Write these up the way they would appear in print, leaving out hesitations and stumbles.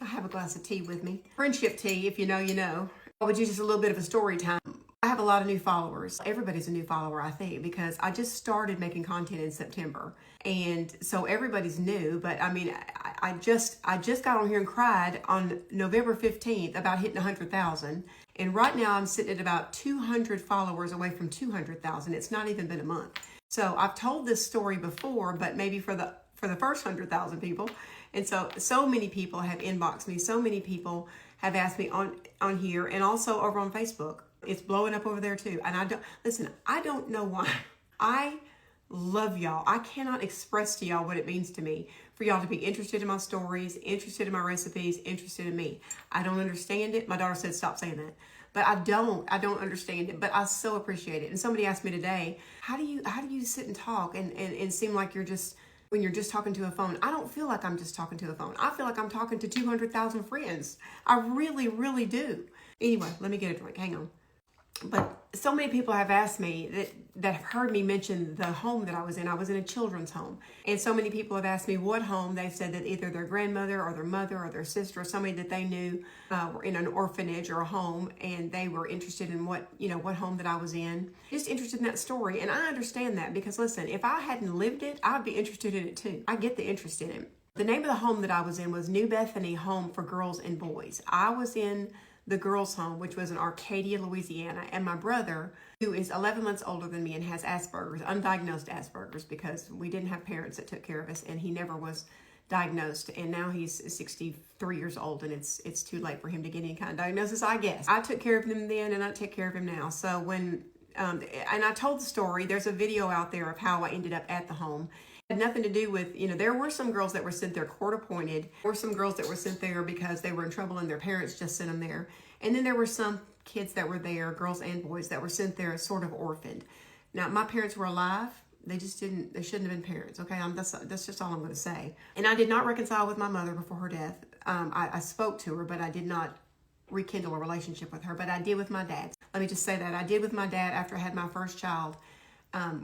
have a glass of tea with me. Friendship tea, if you know, you know. I would do just a little bit of a story time. I have a lot of new followers. Everybody's a new follower, I think, because I just started making content in September. And so everybody's new, but I mean, I just got on here and cried on November 15th about hitting 100,000. And right now I'm sitting at about 200 followers away from 200,000. It's not even been a month. So I've told this story before, but maybe for the first 100,000 people. And so many people have inboxed me. So many people have asked me on here and also over on Facebook. It's blowing up over there too. And I don't know why. I love y'all. I cannot express to y'all what it means to me for y'all to be interested in my stories, interested in my recipes, interested in me. I don't understand it. My daughter said, stop saying that. But I don't understand it, but I so appreciate it. And somebody asked me today, how do you sit and talk and seem like when you're just talking to a phone? I don't feel like I'm just talking to a phone. I feel like I'm talking to 200,000 friends. I really, really do. Anyway, let me get a drink. Hang on. But so many people have asked me that have heard me mention the home that I was in. I was in a children's home. And so many people have asked me what home. They've said that either their grandmother or their mother or their sister or somebody that they knew were in an orphanage or a home, and they were interested in what home that I was in. Just interested in that story. And I understand that because, listen, if I hadn't lived it, I'd be interested in it too. I get the interest in it. The name of the home that I was in was New Bethany Home for Girls and Boys. I was in the girls' home, which was in Arcadia, Louisiana, and my brother, who is 11 months older than me and has Asperger's, undiagnosed Asperger's, because we didn't have parents that took care of us, and he never was diagnosed, and now he's 63 years old, and it's too late for him to get any kind of diagnosis, I guess. I took care of him then, and I take care of him now. So when, and I told the story, there's a video out there of how I ended up at the home. It had nothing to do with, there were some girls that were sent there court appointed, or some girls that were sent there because they were in trouble and their parents just sent them there. And then there were some kids that were there, girls and boys, that were sent there sort of orphaned. Now, my parents were alive. They shouldn't have been parents, okay? That's just all I'm going to say. And I did not reconcile with my mother before her death. I spoke to her, but I did not rekindle a relationship with her, but I did with my dad. Let me just say that. I did with my dad after I had my first child.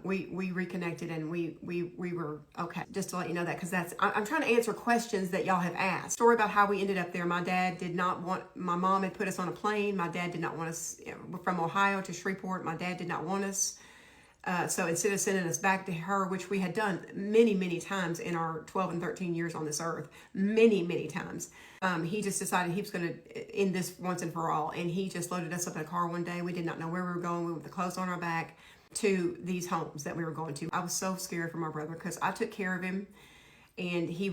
We reconnected and we were okay. Just to let you know that, because I'm trying to answer questions that y'all have asked. Story about how we ended up there. My dad did not want, my mom had put us on a plane. My dad did not want us, from Ohio to Shreveport. My dad did not want us. So instead of sending us back to her, which we had done many, many times in our 12 and 13 years on this earth, many, many times, he just decided he was going to end this once and for all. And he just loaded us up in a car one day. We did not know where we were going. We went with the clothes on our back to these homes that we were going to. I was so scared for my brother because I took care of him, and he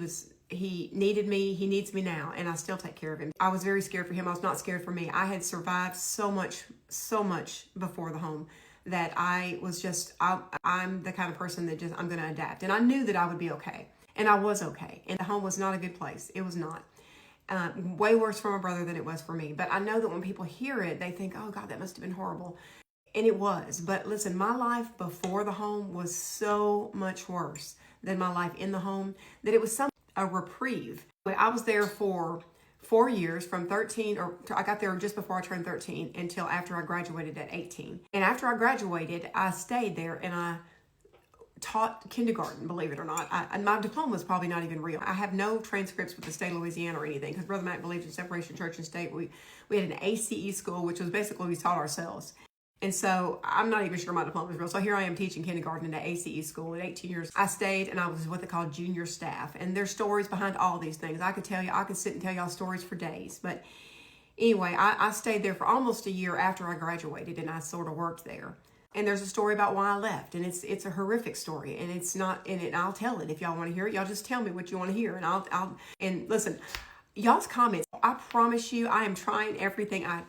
needed me. He needs me now, and I still take care of him. I was very scared for him. I was not scared for me. I had survived so much before the home that I was just, I'm the kind of person that I'm going to adapt. And I knew that I would be okay. And I was okay. And the home was not a good place. It was not. Way worse for my brother than it was for me. But I know that when people hear it, they think, oh God, that must have been horrible. And it was. But listen, my life before the home was so much worse than my life in the home that it was a reprieve. I was there for 4 years, from 13, or I got there just before I turned 13 until after I graduated at 18. And after I graduated, I stayed there and I taught kindergarten, believe it or not. And my diploma was probably not even real. I have no transcripts with the state of Louisiana or anything, because Brother Matt believed in separation of church and state. We had an ACE school, which was basically we taught ourselves. And so I'm not even sure my diploma is real. So here I am teaching kindergarten in the ACE school at 18 years. I stayed and I was what they call junior staff. And there's stories behind all these things. I could sit and tell y'all stories for days. But anyway, I stayed there for almost a year after I graduated, and I sort of worked there. And there's a story about why I left. And it's a horrific story. And it's not in it. I'll tell it if y'all want to hear it. Y'all just tell me what you want to hear. And listen, y'all's comments, I promise you, I am trying everything I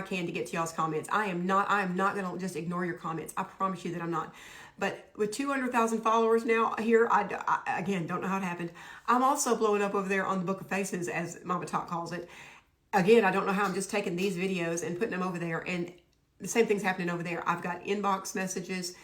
can to get to y'all's comments. I am not going to just ignore your comments. I promise you that I'm not. But with 200,000 followers now here, I again, don't know how it happened. I'm also blowing up over there on the Book of Faces, as Mama Talk calls it. Again, I don't know how. I'm just taking these videos and putting them over there, and the same thing's happening over there. I've got inbox messages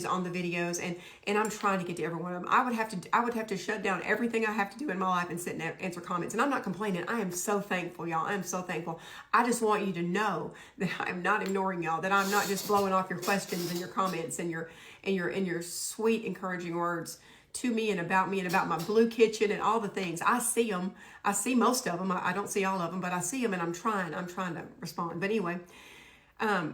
on the videos, and I'm trying to get to every one of them. I would have to shut down everything I have to do in my life and sit and answer comments. And I'm not complaining. I am so thankful, y'all. I am so thankful. I just want you to know that I'm not ignoring y'all, that I'm not just blowing off your questions and your comments and your sweet, encouraging words to me and about my blue kitchen and all the things. I see them. I see most of them. I don't see all of them, but I see them, and I'm trying to respond. But anyway,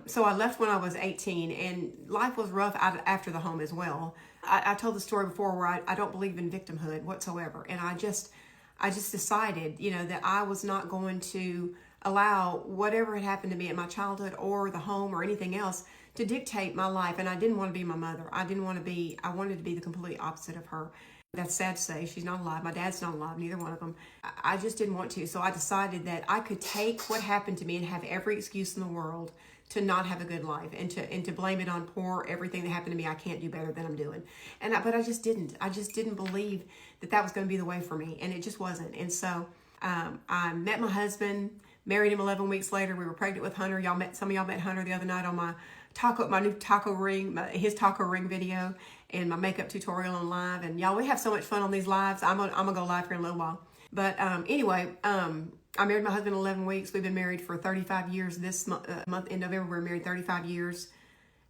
so I left when I was 18, and life was rough after the home as well. I told the story before where I don't believe in victimhood whatsoever. And I just decided, that I was not going to allow whatever had happened to me in my childhood or the home or anything else to dictate my life. And I didn't want to be my mother. I wanted to be the complete opposite of her. That's sad to say. She's not alive. My dad's not alive. Neither one of them. I just didn't want to. So I decided that I could take what happened to me and have every excuse in the world to not have a good life and to blame it on poor everything that happened to me. I can't do better than I'm doing. But I just didn't. I just didn't believe that was going to be the way for me. And it just wasn't. And so I met my husband, married him 11 weeks later. We were pregnant with Hunter. Some of y'all met Hunter the other night on my new taco ring, his taco ring video, and my makeup tutorial on live. And y'all, we have so much fun on these lives. I'm gonna go live here in a little while. But anyway, I married my husband 11 weeks. We've been married for 35 years. This month in November, we're married 35 years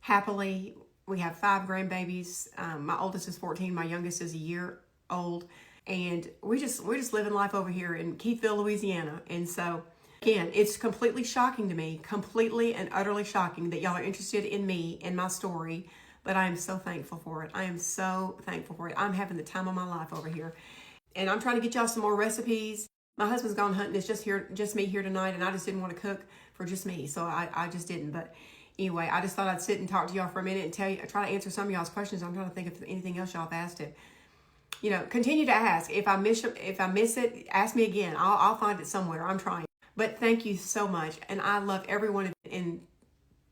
happily. We have 5 grandbabies. My oldest is 14. My youngest is a year old. And we're just living life over here in Keithville, Louisiana. And so, again, it's completely shocking to me, completely and utterly shocking that y'all are interested in me and my story. But I am so thankful for it. I am so thankful for it. I'm having the time of my life over here. And I'm trying to get y'all some more recipes. My husband's gone hunting. It's just me here tonight, and I just didn't want to cook for just me, so I just didn't. But anyway, I just thought I'd sit and talk to y'all for a minute and try to answer some of y'all's questions. I'm trying to think of anything else y'all have asked it. Continue to ask. If I miss it, ask me again. I'll find it somewhere. I'm trying. But thank you so much, and I love everyone. And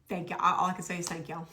thank you. All I can say is thank y'all.